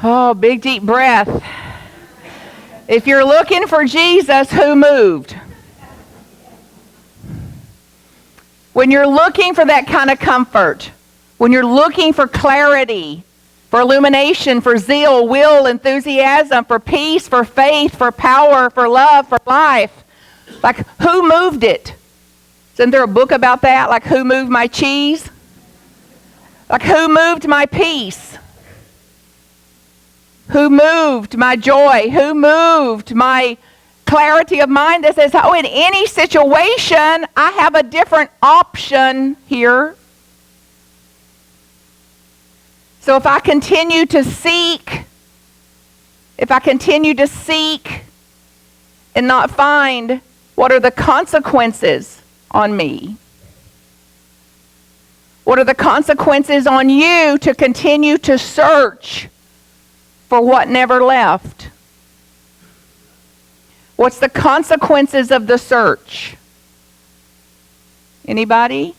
Oh, big deep breath. If you're looking for Jesus, who moved? When you're looking for that kind of comfort, when you're looking for clarity, for illumination, for zeal, will, enthusiasm, for peace, for faith, for power, for love, for life, like who moved it? Isn't there a book about that? Like who moved my cheese? Like who moved my peace? Who moved my joy? Who moved my clarity of mind that says, oh, in any situation, I have a different option here. So if I continue to seek and not find, what are the consequences on me? What are the consequences on you to continue to search for what never left? What's the consequences of the search? Anybody?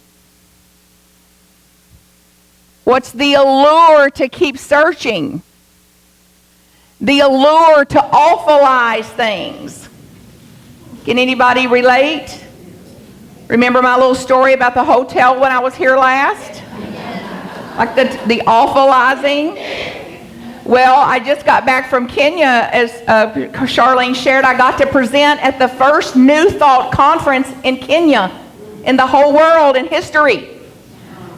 What's the allure to keep searching? The allure to awfulize things. Can anybody relate? Remember my little story about the hotel when I was here last? Like the awfulizing? Well, I just got back from Kenya, as Charlene shared. I got to present at the first New Thought conference in Kenya, in the whole world, in history.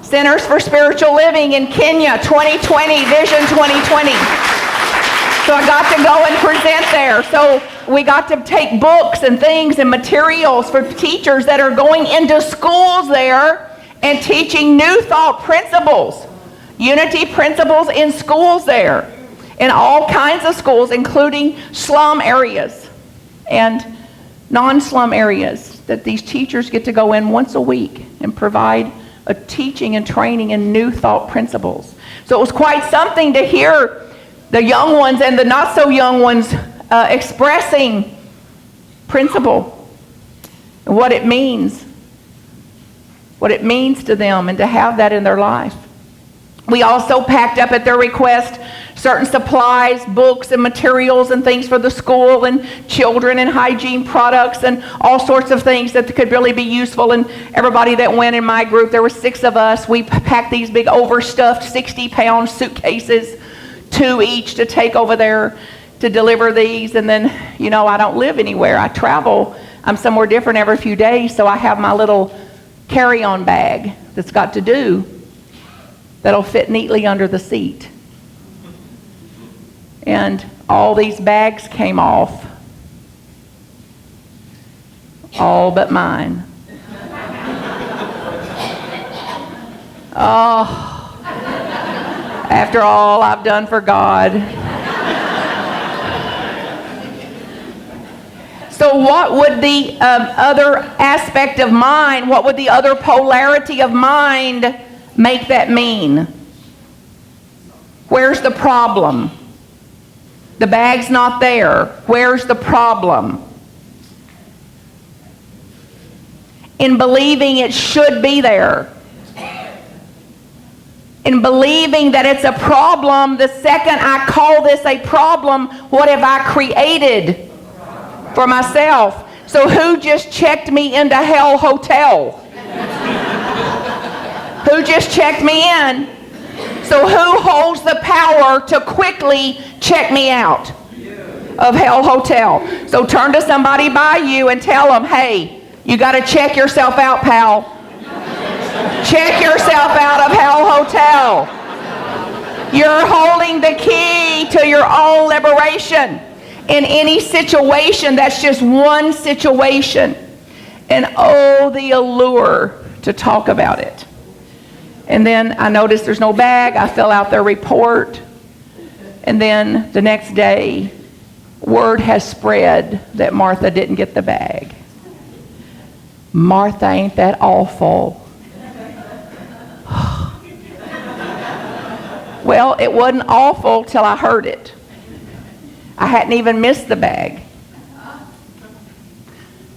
Centers for Spiritual Living in Kenya, 2020, Vision 2020. So I got to go and present there. So we got to take books and things and materials for teachers that are going into schools there and teaching New Thought principles, unity principles in schools there. In all kinds of schools, including slum areas and non-slum areas, that these teachers get to go in once a week and provide a teaching and training in New Thought principles. So it was quite something to hear the young ones and the not so young ones expressing principle and what it means to them and to have that in their life. We also packed up at their request certain supplies, books and materials and things for the school and children and hygiene products and all sorts of things that could really be useful. And everybody that went in my group, there were 6 of us, we packed these big overstuffed 60-pound suitcases, 2 each, to take over there to deliver these. And then, I don't live anywhere. I travel. I'm somewhere different every few days, so I have my little carry-on bag that's got to do, that'll fit neatly under the seat. And all these bags came off. All but mine. Oh, after all I've done for God. So what would the other aspect of mind, what would the other polarity of mind make that mean? Where's the problem? The bag's not there. Where's the problem? In believing it should be there. In believing that it's a problem, the second I call this a problem, what have I created for myself? So who just checked me into Hell Hotel? Who just checked me in? So who holds the power to quickly check me out of Hell Hotel? So turn to somebody by you and tell them, hey, you got to check yourself out, pal. Check yourself out of Hell Hotel. You're holding the key to your own liberation. In any situation, that's just one situation. And oh, the allure to talk about it. And then I noticed there's no bag. I fill out their report. And then the next day, word has spread that Martha didn't get the bag. Martha, ain't that awful? Well, it wasn't awful till I heard it. I hadn't even missed the bag.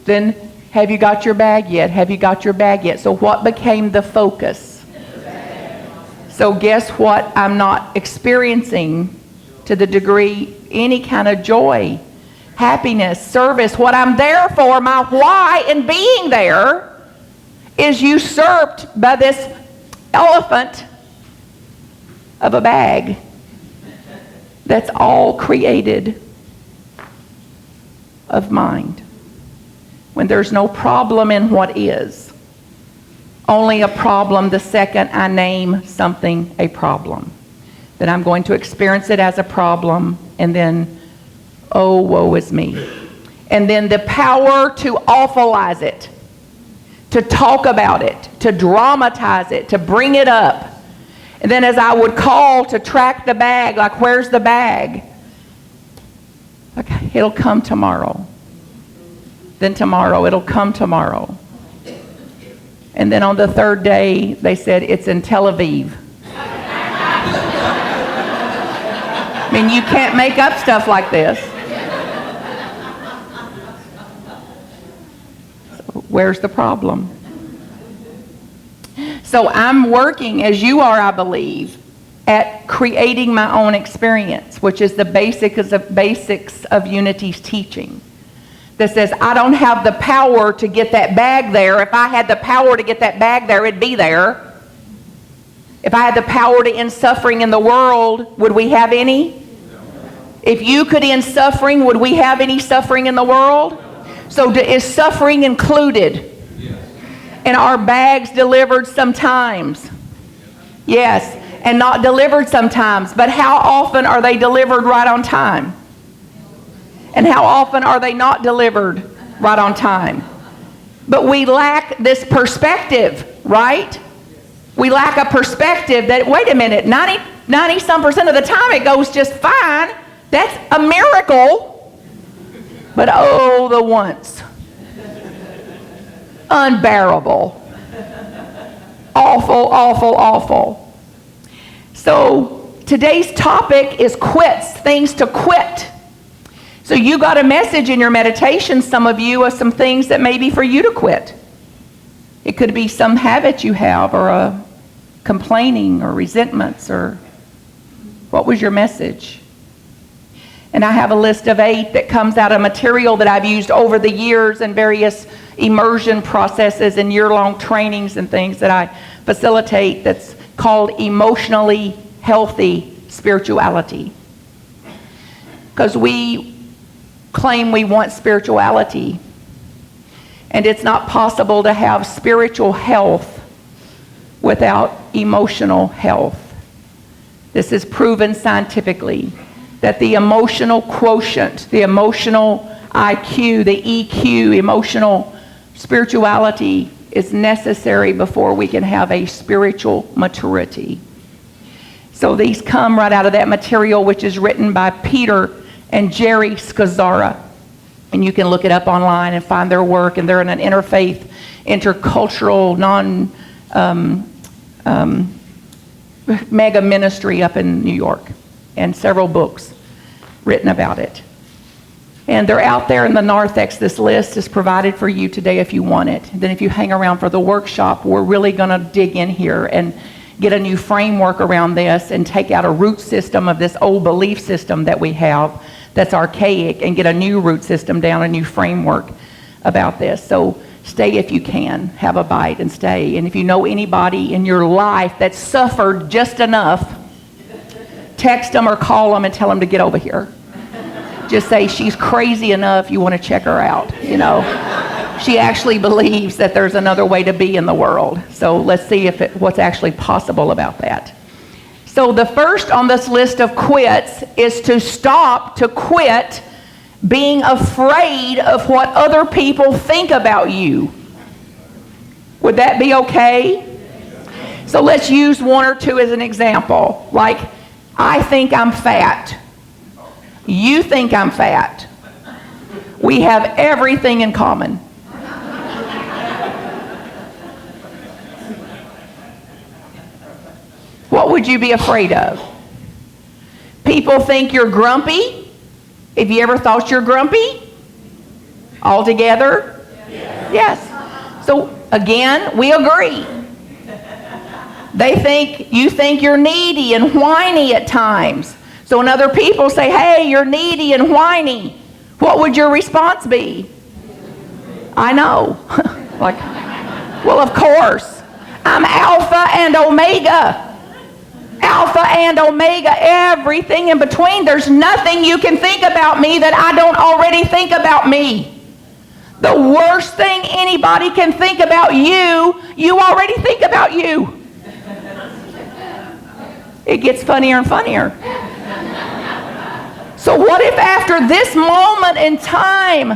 Then, have you got your bag yet? Have you got your bag yet? So what became the focus? So guess what? I'm not experiencing to the degree any kind of joy, happiness, service. What I'm there for, my why in being there, is usurped by this elephant of a bag that's all created of mind. When there's no problem in what is, only a problem the second I name something a problem. Then I'm going to experience it as a problem, and then, oh, woe is me. And then the power to awfulize it, to talk about it, to dramatize it, to bring it up. And then as I would call to track the bag, like, where's the bag? Okay, it'll come tomorrow. Then tomorrow, it'll come tomorrow. And then on the third day, they said, it's in Tel Aviv. I mean, you can't make up stuff like this. So where's the problem? So I'm working, as you are, I believe, at creating my own experience, which is the basics of Unity's teaching. That says, I don't have the power to get that bag there. If I had the power to get that bag there, it'd be there. If I had the power to end suffering in the world, would we have any? If you could end suffering, would we have any suffering in the world? So is suffering included? And are bags delivered sometimes? Yes, and not delivered sometimes. But how often are they delivered right on time? And how often are they not delivered right on time? But we lack this perspective, right? We lack a perspective that, wait a minute, 90-some% of the time it goes just fine. That's a miracle. But oh, the once. Unbearable. Awful, awful, awful. So today's topic is quits, things to quit. So you got a message in your meditation, some of you, of some things that may be for you to quit. It could be some habit you have, or a complaining, or resentments, or what was your message? And I have a list of 8 that comes out of material that I've used over the years in various immersion processes and year-long trainings and things that I facilitate, that's called emotionally healthy spirituality. Because we claim we want spirituality, and it's not possible to have spiritual health without emotional health. This is proven scientifically, that the emotional quotient, the emotional IQ, the EQ, emotional spirituality is necessary before we can have a spiritual maturity. So these come right out of that material, which is written by Peter and Jerry Scazzara. And you can look it up online and find their work. And they're in an interfaith, intercultural, mega ministry up in New York. And several books written about it. And they're out there in the narthex. This list is provided for you today if you want it. And then if you hang around for the workshop, we're really going to dig in here and get a new framework around this and take out a root system of this old belief system that we have that's archaic, and get a new root system down, a new framework about this. So stay if you can. Have a bite and stay. And if you know anybody in your life that suffered just enough, text them or call them and tell them to get over here. Just say, she's crazy enough, you want to check her out, you know. She actually believes that there's another way to be in the world. So let's see what's actually possible about that. So the first on this list of quits is to stop, to quit being afraid of what other people think about you. Would that be okay? So let's use 1 or 2 as an example. Like, I think I'm fat. You think I'm fat. We have everything in common. What would you be afraid of? People think you're grumpy. Have you ever thought you're grumpy? All together? Yes. So again, we agree. You think you're needy and whiny at times. So when other people say, hey, you're needy and whiny, what would your response be? I know. Like, well, of course. I'm Alpha and Omega. Alpha and Omega, everything in between. There's nothing you can think about me that I don't already think about me. The worst thing anybody can think about you, you already think about you. It gets funnier and funnier. So what if after this moment in time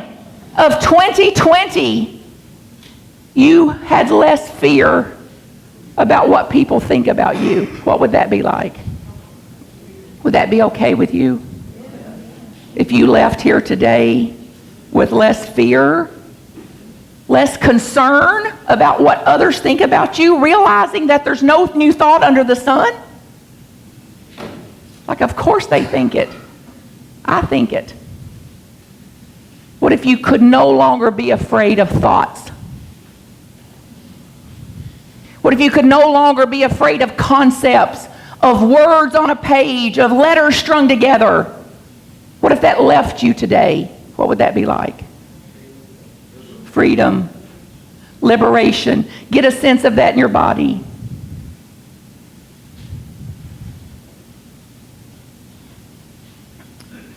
of 2020, you had less fear about what people think about you? What would that be like? Would that be okay with you? If you left here today with less fear, less concern about what others think about you, realizing that there's no new thought under the sun? Like, of course they think it. I think it. What if you could no longer be afraid of thoughts? What if you could no longer be afraid of concepts, of words on a page, of letters strung together? What if that left you today? What would that be like? Freedom, liberation. Get a sense of that in your body.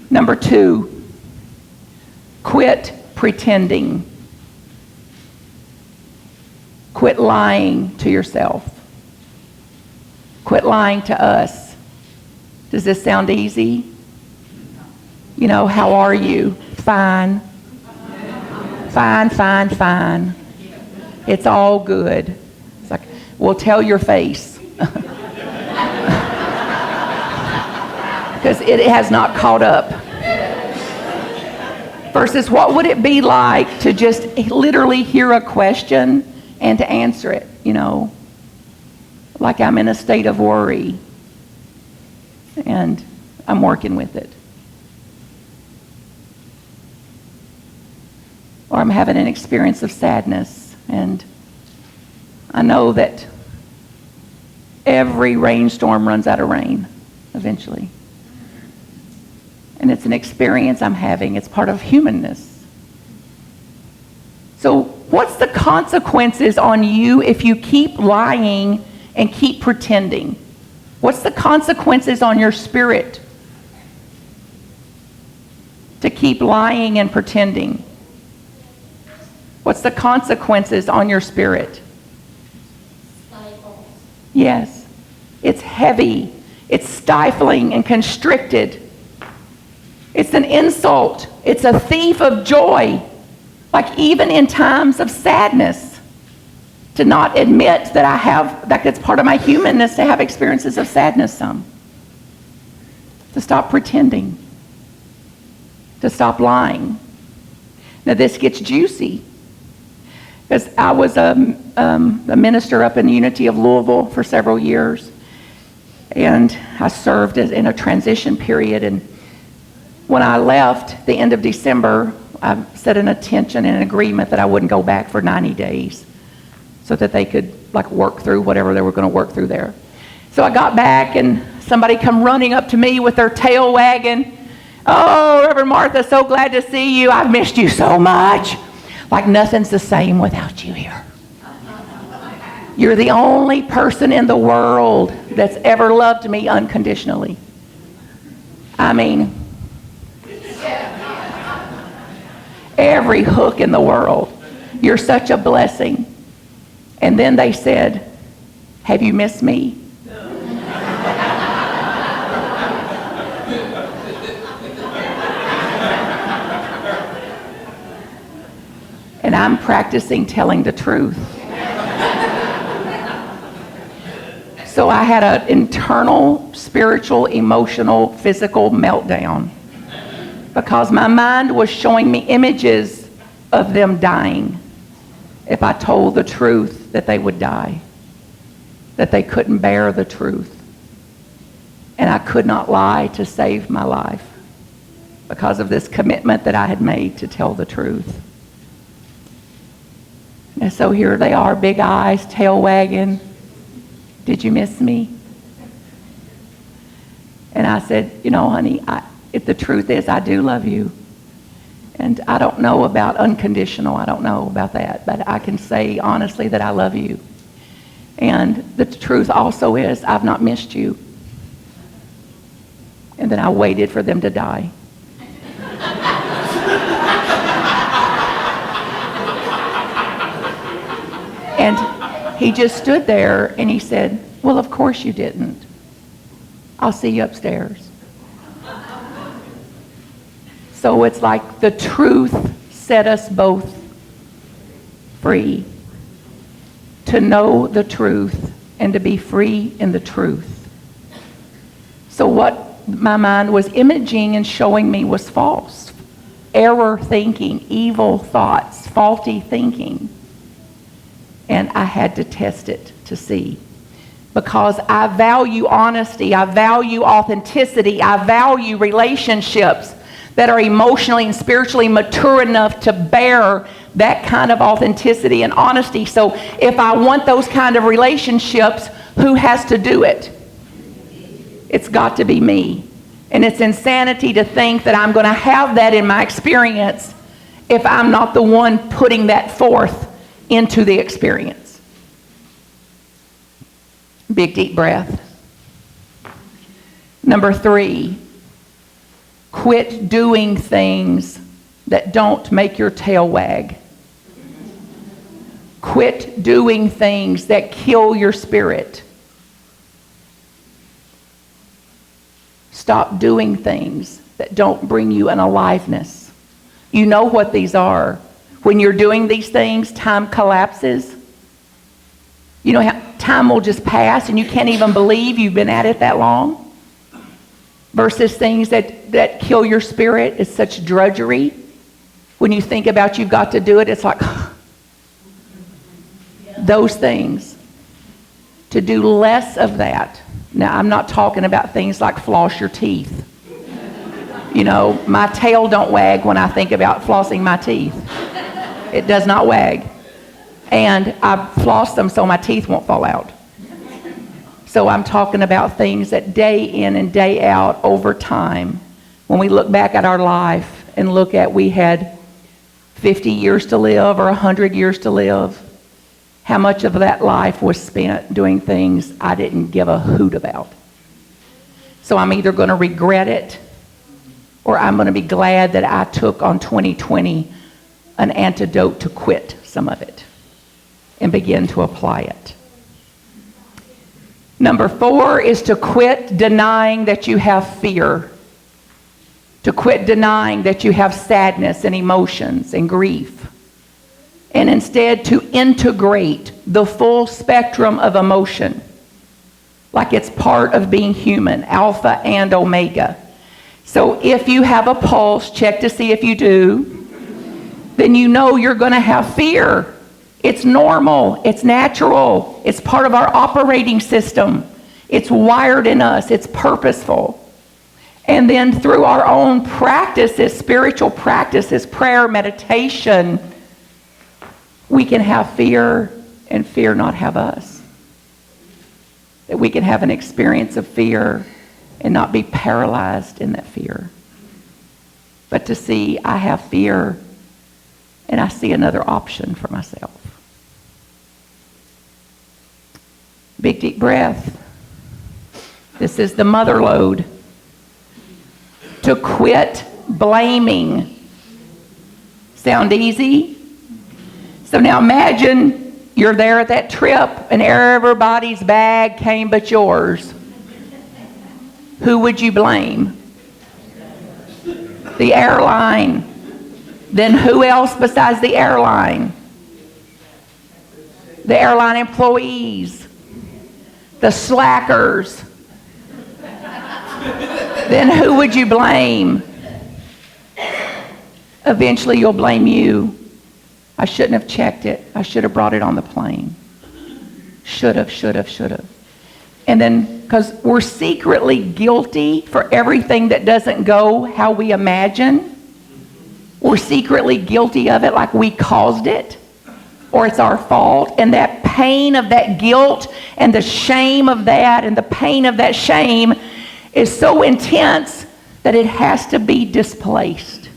Number 2, quit pretending. Quit lying to yourself. Quit lying to us. Does this sound easy? You know, how are you? Fine. Fine, fine, fine. It's all good. It's like, well, tell your face. Because it has not caught up. Versus what would it be like to just literally hear a question and to answer it, you know, like I'm in a state of worry and I'm working with it. Or I'm having an experience of sadness and I know that every rainstorm runs out of rain eventually. And it's an experience I'm having. It's part of humanness. So what's the consequences on you if you keep lying and keep pretending? What's the consequences on your spirit to keep lying and pretending? What's the consequences on your spirit? Stifles. Yes. It's heavy. It's stifling and constricted. It's an insult. It's a thief of joy. Like even in times of sadness, to not admit that I have, that it's part of my humanness to have experiences of sadness some. To stop pretending. To stop lying. Now this gets juicy. Because I was a minister up in the Unity of Louisville for several years. And I served in a transition period. And when I left the end of December, I set an intention and an agreement that I wouldn't go back for 90 days so that they could like work through whatever they were going to work through there. So I got back and somebody come running up to me with their tail wagging. Oh, Reverend Martha, so glad to see you. I've missed you so much. Like nothing's the same without you here. You're the only person in the world that's ever loved me unconditionally. I mean, every hook in the world. You're such a blessing. And then they said, have you missed me? And I'm practicing telling the truth. So I had an internal, spiritual, emotional, physical meltdown because my mind was showing me images of them dying. If I told the truth, that they would die, that they couldn't bear the truth. And I could not lie to save my life because of this commitment that I had made to tell the truth. And so here they are, big eyes, tail wagging. Did you miss me? And I said, you know, honey, if the truth is I do love you. And I don't know about unconditional. I don't know about that. But I can say honestly that I love you. And the truth also is I've not missed you. And then I waited for them to die. And he just stood there and he said, well, of course you didn't. I'll see you upstairs. So it's like the truth set us both free. To know the truth and to be free in the truth. So what my mind was imaging and showing me was false. Error thinking, evil thoughts, faulty thinking. And I had to test it to see. Because I value honesty, I value authenticity, I value relationships that are emotionally and spiritually mature enough to bear that kind of authenticity and honesty. So if I want those kind of relationships, who has to do it? It's got to be me. And it's insanity to think that I'm going to have that in my experience if I'm not the one putting that forth into the experience. Big deep breath. Number 3, quit doing things that don't make your tail wag. Quit doing things that kill your spirit. Stop doing things that don't bring you an aliveness. You know what these are. When you're doing these things, time collapses. You know how time will just pass and you can't even believe you've been at it that long? Versus things that kill your spirit is such drudgery. When you think about you've got to do it, it's like those things. To do less of that. Now, I'm not talking about things like floss your teeth. You know, my tail don't wag when I think about flossing my teeth. It does not wag. And I floss them so my teeth won't fall out. So I'm talking about things that day in and day out over time, when we look back at our life and look at we had 50 years to live or 100 years to live, how much of that life was spent doing things I didn't give a hoot about. So I'm either going to regret it or I'm going to be glad that I took on 2020 an antidote to quit some of it and begin to apply it. Number 4 is to quit denying that you have fear. To quit denying that you have sadness and emotions and grief. And instead to integrate the full spectrum of emotion. Like it's part of being human, alpha and omega. So if you have a pulse, check to see if you do, then you know you're going to have fear. It's normal. It's natural. It's part of our operating system. It's wired in us. It's purposeful. And then through our own practices, spiritual practices, prayer, meditation, we can have fear and fear not have us. That we can have an experience of fear and not be paralyzed in that fear. But to see I have fear and I see another option for myself. Big deep breath. This is the mother load. To quit blaming. Sound easy? So now imagine you're there at that trip and everybody's bag came but yours. Who would you blame? The airline. Then who else besides the airline? The airline employees. The slackers. Then who would you blame? Eventually you'll blame you. I shouldn't have checked it. I should have brought it on the plane. Should have. And then, because we're secretly guilty for everything that doesn't go how we imagine. We're secretly guilty of it, like we caused it, or it's our fault. And that pain of that guilt and the shame of that and the pain of that shame is so intense that it has to be displaced.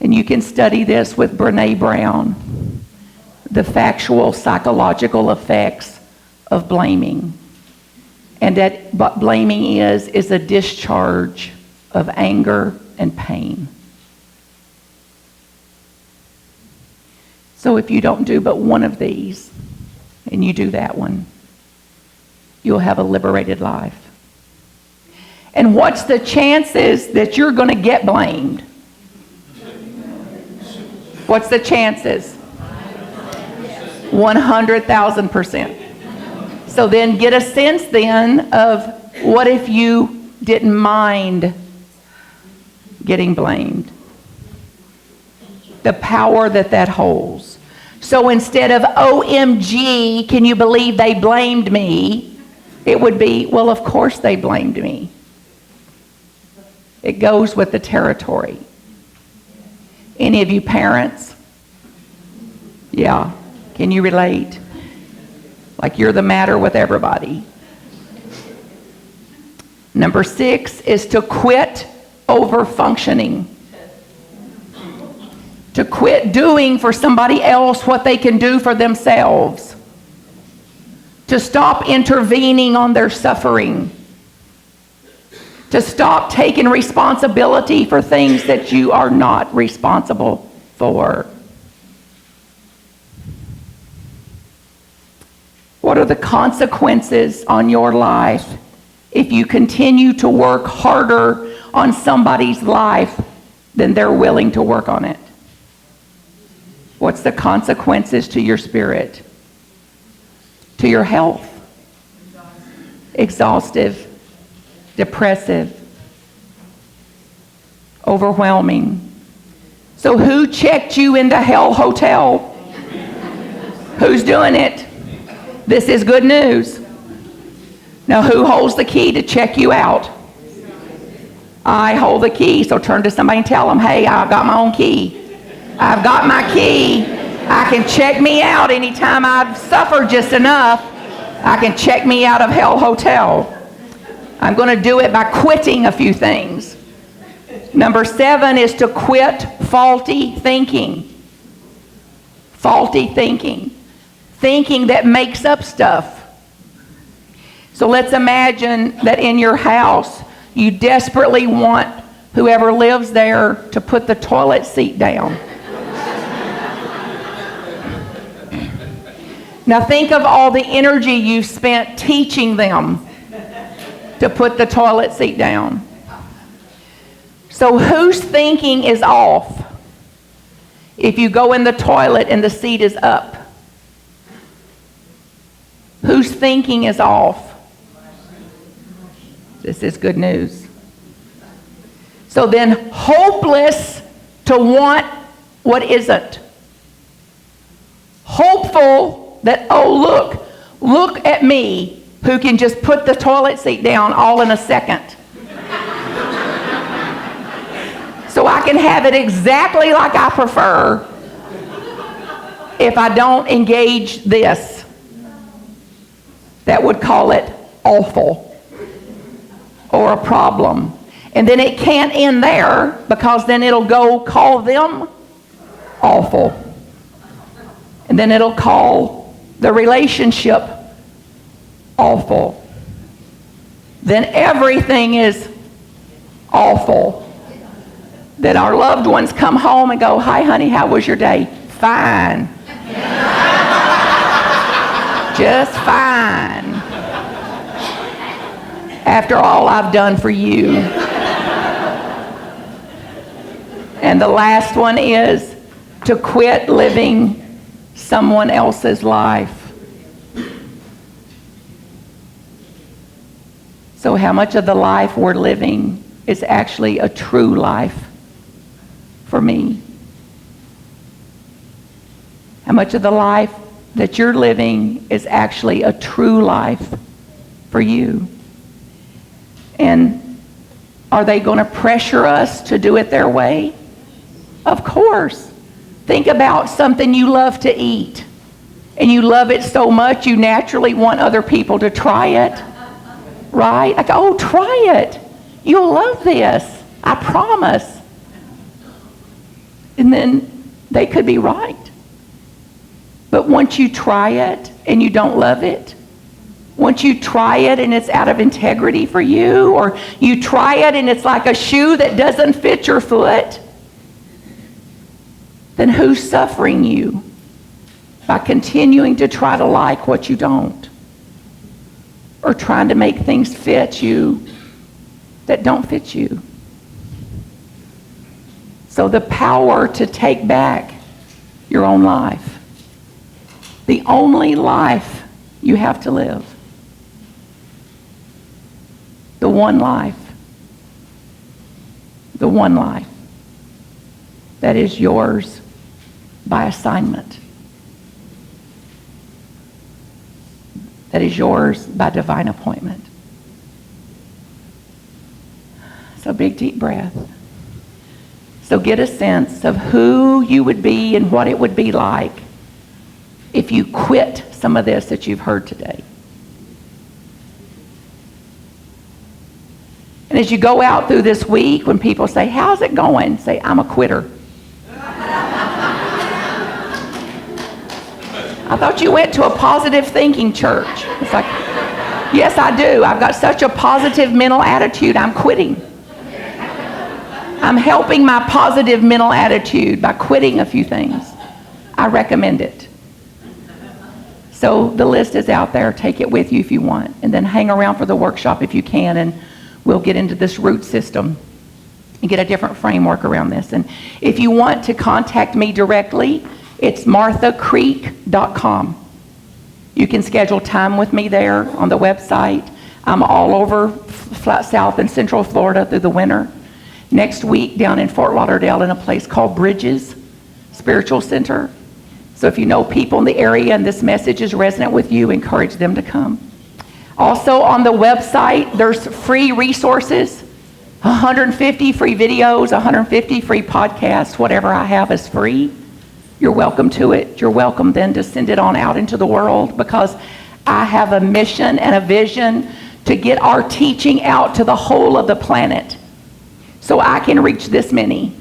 And you can study this with Brené Brown, the factual psychological effects of blaming. And that what blaming is a discharge of anger and pain. So if you don't do but one of these, and you do that one, you'll have a liberated life. And what's the chances that you're going to get blamed? What's the chances? 100,000%. So then get a sense then of what if you didn't mind getting blamed? The power that holds. So instead of OMG, can you believe they blamed me? It would be, well, of course they blamed me. It goes with the territory. Any of you parents? Yeah. Can you relate? Like you're the matter with everybody. Number 6 is to quit over functioning. To quit doing for somebody else what they can do for themselves. To stop intervening on their suffering. To stop taking responsibility for things that you are not responsible for. What are the consequences on your life if you continue to work harder on somebody's life than they're willing to work on it? What's the consequences to your spirit? To your health? Exhaustive, depressive, overwhelming. So who checked you into Hell Hotel? Who's doing it? This is good news. Now, who holds the key to check you out? I hold the key, so turn to somebody and tell them, hey, I've got my own key. I've got my key. I can check me out anytime I've suffered just enough. I can check me out of Hell Hotel. I'm going to do it by quitting a few things. Number 7 is to quit faulty thinking. Faulty thinking. Thinking that makes up stuff. So let's imagine that in your house, you desperately want whoever lives there to put the toilet seat down. Now think of all the energy you spent teaching them to put the toilet seat down. So whose thinking is off if you go in the toilet and the seat is up? Whose thinking is off? This is good news. So then, hopeless to want what isn't. Hopeful that, oh, look at me who can just put the toilet seat down all in a second. So I can have it exactly like I prefer if I don't engage this. That would call it awful or a problem. And then it can't end there because then it'll go call them awful. And then it'll call the relationship awful. Then everything is awful. Then our loved ones come home and go, hi honey, how was your day? Fine. Just fine. After all I've done for you. And the last one is to quit living someone else's life. So how much of the life we're living is actually a true life for me? How much of the life that you're living is actually a true life for you. And are they going to pressure us to do it their way? Of course. Think about something you love to eat, and you love it so much you naturally want other people to try it, right? Like, oh, try it. You'll love this. I promise. And then they could be right. But once you try it and you don't love it, once you try it and it's out of integrity for you, or you try it and it's like a shoe that doesn't fit your foot, then who's suffering you by continuing to try to like what you don't, or trying to make things fit you that don't fit you? So the power to take back your own life, the only life you have to live, the one life that is yours by assignment, that is yours by divine appointment. So big deep breath. So get a sense of who you would be and what it would be like if you quit some of this that you've heard today. And as you go out through this week, when people say, how's it going? Say, I'm a quitter. I thought you went to a positive thinking church. It's like, yes, I do. I've got such a positive mental attitude, I'm quitting. I'm helping my positive mental attitude by quitting a few things. I recommend it. So the list is out there. Take it with you if you want. And then hang around for the workshop if you can, and we'll get into this root system and get a different framework around this. And if you want to contact me directly, it's marthacreek.com. You can schedule time with me there on the website. I'm all over flat South and Central Florida through the winter. Next week down in Fort Lauderdale in a place called Bridges Spiritual Center. So if you know people in the area and this message is resonant with you, encourage them to come. Also on the website, there's free resources, 150 free videos, 150 free podcasts. Whatever I have is free. You're welcome to it. You're welcome then to send it on out into the world, because I have a mission and a vision to get our teaching out to the whole of the planet. So I can reach this many,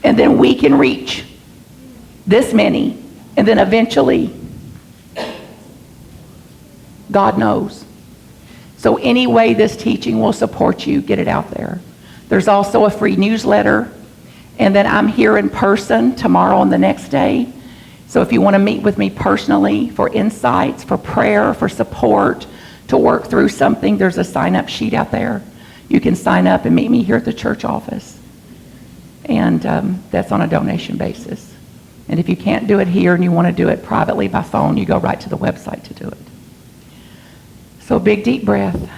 and then we can reach this many, and then eventually, God knows. So any way this teaching will support you, get it out there. There's also a free newsletter, and then I'm here in person tomorrow and the next day. So if you want to meet with me personally for insights, for prayer, for support, to work through something, there's a sign-up sheet out there. You can sign up and meet me here at the church office. And that's on a donation basis. And if you can't do it here and you want to do it privately by phone, you go right to the website to do it. So big deep breath.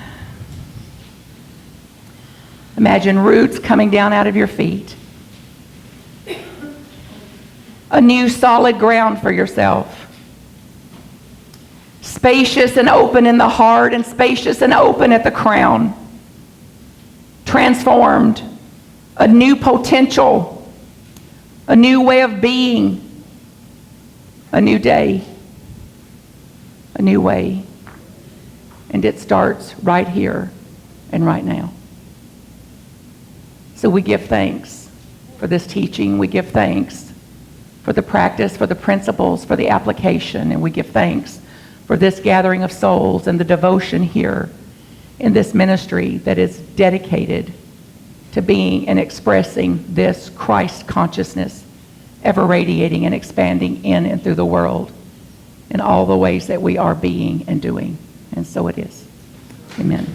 Imagine roots coming down out of your feet. A new solid ground for yourself. Spacious and open in the heart, and spacious and open at the crown. Transformed. A new potential. A new way of being. A new day. A new way. And it starts right here and right now. So we give thanks for this teaching. We give thanks for the practice, for the principles, for the application. And we give thanks for this gathering of souls and the devotion here in this ministry that is dedicated to being and expressing this Christ consciousness, ever radiating and expanding in and through the world in all the ways that we are being and doing. And so it is. Amen.